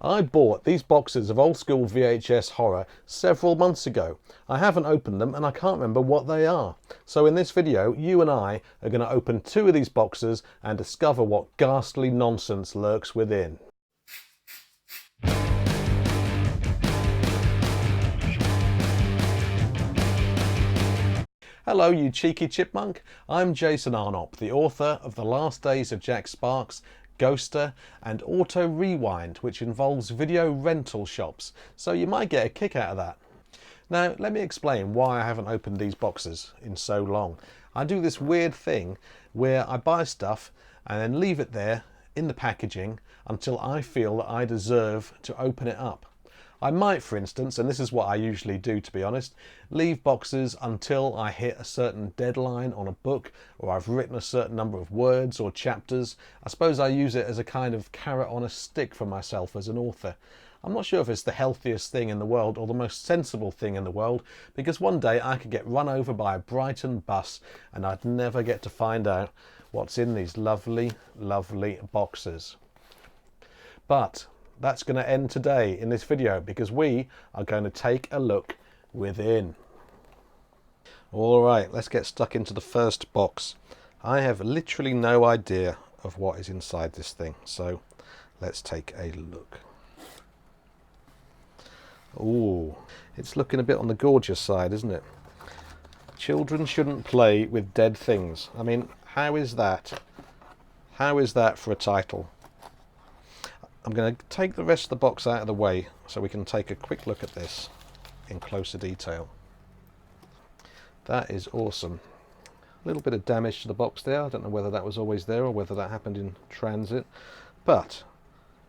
I bought these boxes of old school VHS horror several months ago. I haven't opened them and I can't remember what they are. So in this video, you and I are going to open 2 of these boxes and discover what ghastly nonsense lurks within. Hello, you cheeky chipmunk. I'm Jason Arnott, the author of The Last Days of Jack Sparks, Ghoster and Auto Rewind, which involves video rental shops, so you might get a kick out of that. Now, let me explain why I haven't opened these boxes in so long. I do this weird thing where I buy stuff and then leave it there in the packaging until I feel that I deserve to open it up. I might, for instance, and this is what I usually do to be honest, leave boxes until I hit a certain deadline on a book, or I've written a certain number of words or chapters. I suppose I use it as a kind of carrot on a stick for myself as an author. I'm not sure if it's the healthiest thing in the world or the most sensible thing in the world, because one day I could get run over by a Brighton bus and I'd never get to find out what's in these lovely, lovely boxes. But that's going to end today in this video because we are going to take a look within. Alright, let's get stuck into the first box. I have literally no idea of what is inside this thing, so let's take a look. Ooh, it's looking a bit on the gorgeous side, isn't it? Children shouldn't play with dead things. I mean, how is that? How is that for a title? I'm going to take the rest of the box out of the way so we can take a quick look at this in closer detail. That is awesome. A little bit of damage to the box there. I don't know whether that was always there or whether that happened in transit. But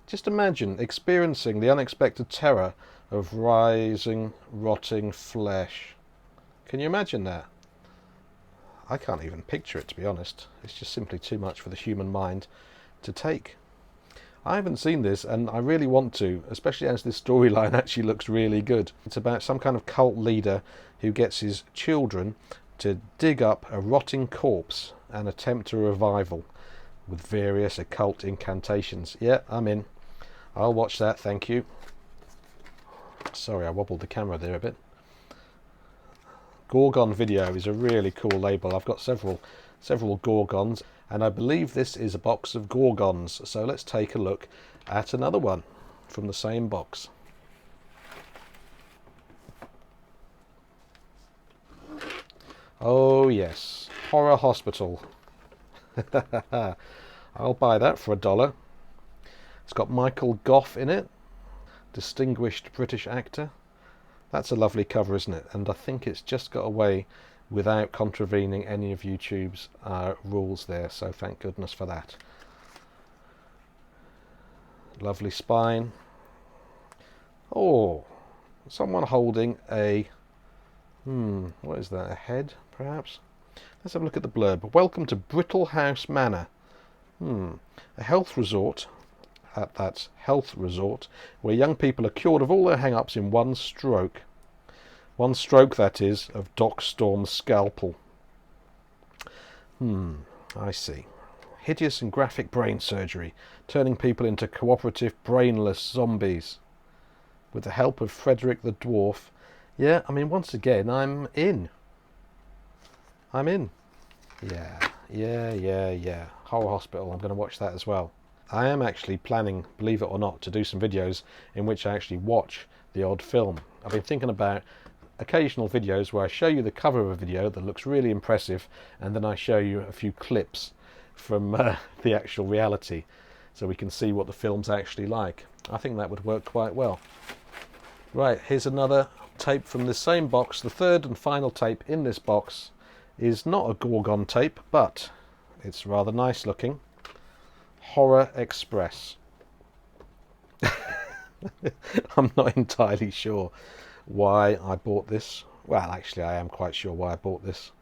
just imagine experiencing the unexpected terror of rising, rotting flesh. Can you imagine that? I can't even picture it, to be honest. It's just simply too much for the human mind to take. I haven't seen this and I really want to, especially as this storyline actually looks really good. It's about some kind of cult leader who gets his children to dig up a rotting corpse and attempt a revival with various occult incantations. Yeah, I'm in. I'll watch that, thank you. Sorry, I wobbled the camera there a bit. Gorgon Video is a really cool label. I've got several Gorgons. And I believe this is a box of Gorgons, so let's take a look at another one from the same box. Oh yes, Horror Hospital. I'll buy that for $1. It's got Michael Gough in it, distinguished British actor. That's a lovely cover, isn't it? And I think it's just got away without contravening any of YouTube's rules there, so thank goodness for that. Lovely spine. Oh, someone holding a what is that, a head perhaps? Let's have a look at the blurb. Welcome to Brittle House Manor, a health resort. That's health resort where young people are cured of all their hang-ups in one stroke. One stroke, that is, of Doc Storm's scalpel. I see. Hideous and graphic brain surgery, turning people into cooperative, brainless zombies. With the help of Frederick the Dwarf. Yeah, I mean, once again, I'm in. I'm in. Yeah. Horror Hospital, I'm going to watch that as well. I am actually planning, believe it or not, to do some videos in which I actually watch the odd film. I've been thinking about occasional videos where I show you the cover of a video that looks really impressive and then I show you a few clips from the actual reality so we can see what the film's actually like. I think that would work quite well. Right, here's another tape from the same box. The third and final tape in this box is not a Gorgon tape, but it's rather nice looking. Horror Express. I'm not entirely sure why I bought this. Well, actually I am quite sure why I bought this.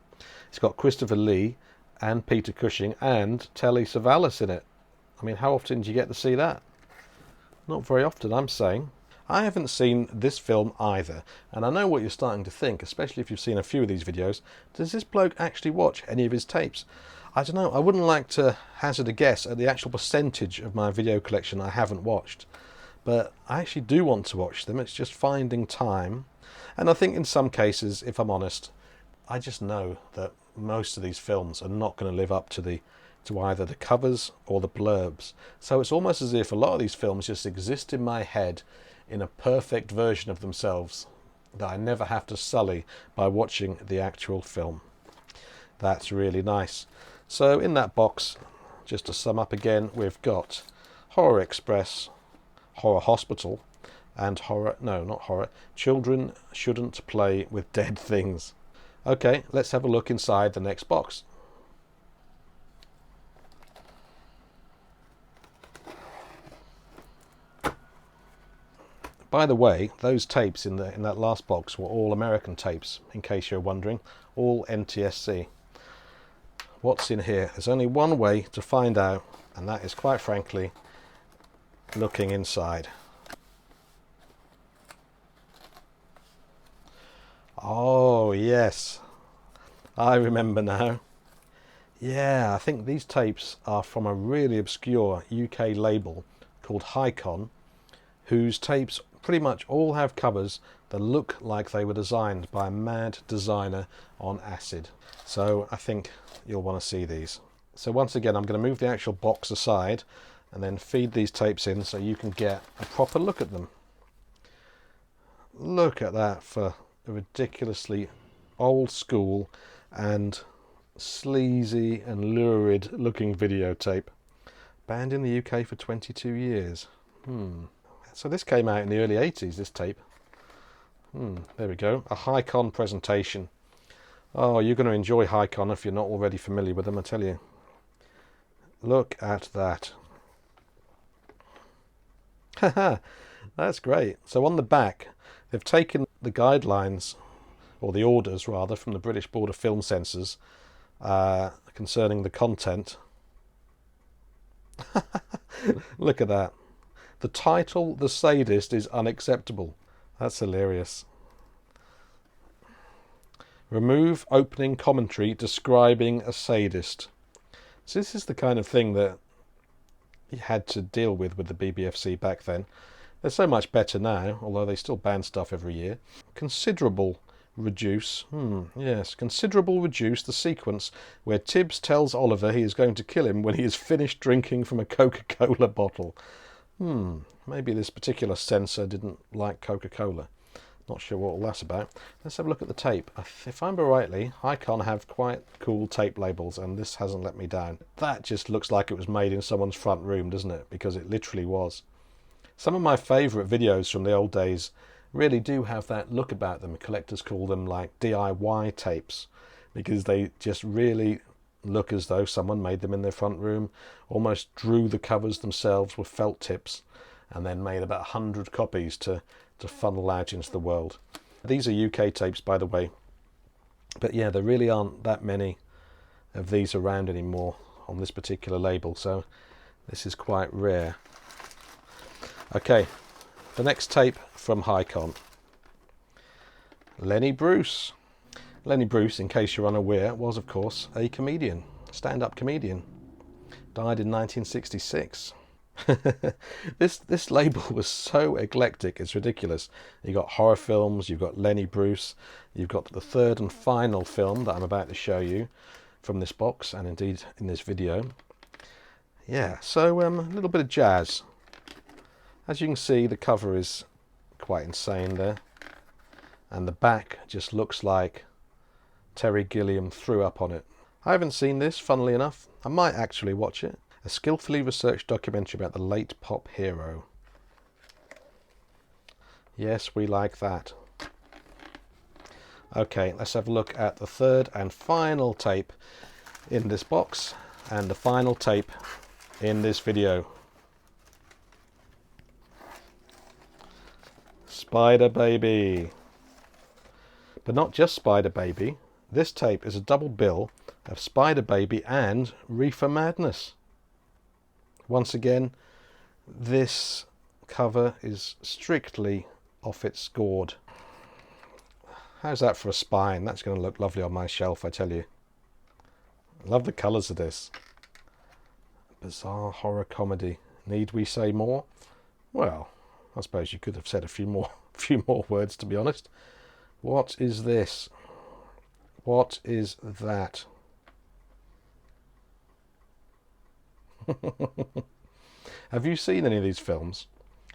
It's got Christopher Lee and Peter Cushing and Telly Savalas in it. I mean, how often do you get to see that? Not very often, I'm saying. I haven't seen this film either, and I know what you're starting to think, especially if you've seen a few of these videos. Does this bloke actually watch any of his tapes? I don't know, I wouldn't like to hazard a guess at the actual percentage of my video collection I haven't watched. but I actually do want to watch them. It's just finding time. And I think in some cases, if I'm honest, I just know that most of these films are not going to live up to either the covers or the blurbs. So it's almost as if a lot of these films just exist in my head in a perfect version of themselves that I never have to sully by watching the actual film. That's really nice. So in that box, just to sum up again, we've got Horror Express, Horror Hospital, and Children Shouldn't Play with Dead Things. Okay, let's have a look inside the next box. By the way, those tapes in that last box were all American tapes, in case you're wondering, all NTSC. What's in here? There's only one way to find out, and that is, quite frankly, looking inside. Oh yes, I remember now. Yeah, I think these tapes are from a really obscure UK label called Hycon, whose tapes pretty much all have covers that look like they were designed by a mad designer on acid. So I think you'll want to see these. So once again, I'm going to move the actual box aside and then feed these tapes in so you can get a proper look at them. Look at that for a ridiculously old school and sleazy and lurid looking videotape. Banned in the UK for 22 years. So this came out in the early 80s, this tape. There we go. A Hycon presentation. Oh, you're going to enjoy Hycon if you're not already familiar with them, I tell you. Look at that. Haha, that's great. So on the back, they've taken the guidelines, or the orders rather, from the British Board of Film Censors concerning the content. Look at that. The title, The Sadist, is unacceptable. That's hilarious. Remove opening commentary describing a sadist. So this is the kind of thing that you had to deal with the BBFC back then. They're so much better now, although they still ban stuff every year. Considerable reduce. Considerable reduce the sequence where Tibbs tells Oliver he is going to kill him when he is finished drinking from a Coca-Cola bottle. Maybe this particular censor didn't like Coca-Cola. Not sure what all that's about. Let's have a look at the tape. If I remember rightly, Hycon have quite cool tape labels, and this hasn't let me down. That just looks like it was made in someone's front room, doesn't it? Because it literally was. Some of my favourite videos from the old days really do have that look about them. Collectors call them like DIY tapes, because they just really look as though someone made them in their front room, almost drew the covers themselves with felt tips, and then made about 100 copies to funnel out into the world. These are UK tapes, by the way, but yeah, there really aren't that many of these around anymore on this particular label, so this is quite rare. Okay, the next tape from Hycon. Lenny Bruce. Lenny Bruce, in case you're unaware, was of course a comedian, stand-up comedian. Died in 1966. This label was so eclectic, it's ridiculous. You've got horror films, you've got Lenny Bruce, you've got the third and final film that I'm about to show you from this box, and indeed in this video. Yeah, so a little bit of jazz. As you can see, the cover is quite insane there, and the back just looks like Terry Gilliam threw up on it. I haven't seen this, funnily enough. I might actually watch it. A skillfully researched documentary about the late pop hero. Yes, we like that. Okay, let's have a look at the third and final tape in this box, and the final tape in this video. Spiderbaby. But not just Spiderbaby. This tape is a double bill of Spiderbaby and Reefer Madness. Once again, this cover is strictly off its gourd. How's that for a spine? That's going to look lovely on my shelf, I tell you. I love the colours of this. Bizarre horror comedy. Need we say more? Well, I suppose you could have said a few more words, to be honest. What is this? What is that? Have you seen any of these films?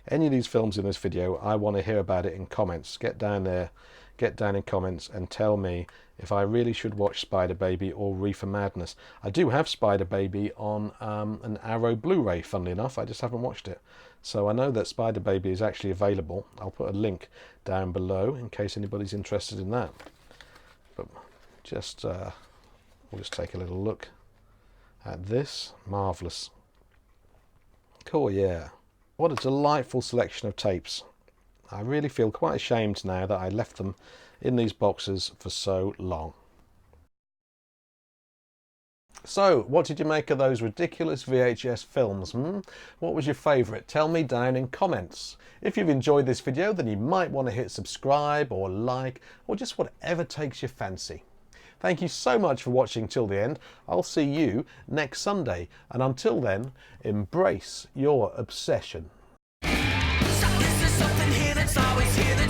Any of these films in this video? I want to hear about it in comments. Get down there, get down in comments and tell me if I really should watch Spiderbaby or Reefer Madness. I do have Spiderbaby on an Arrow Blu-ray, funnily enough. I just haven't watched it. So I know that Spiderbaby is actually available. I'll put a link down below in case anybody's interested in that. But just we'll just take a little look at this. Marvellous. Cool, yeah. What a delightful selection of tapes. I really feel quite ashamed now that I left them in these boxes for so long. So, what did you make of those ridiculous VHS films? What was your favourite? Tell me down in comments. If you've enjoyed this video, then you might want to hit subscribe or like, or just whatever takes your fancy. Thank you so much for watching till the end. I'll see you next Sunday. And until then, embrace your obsession. Is there something here that's always here?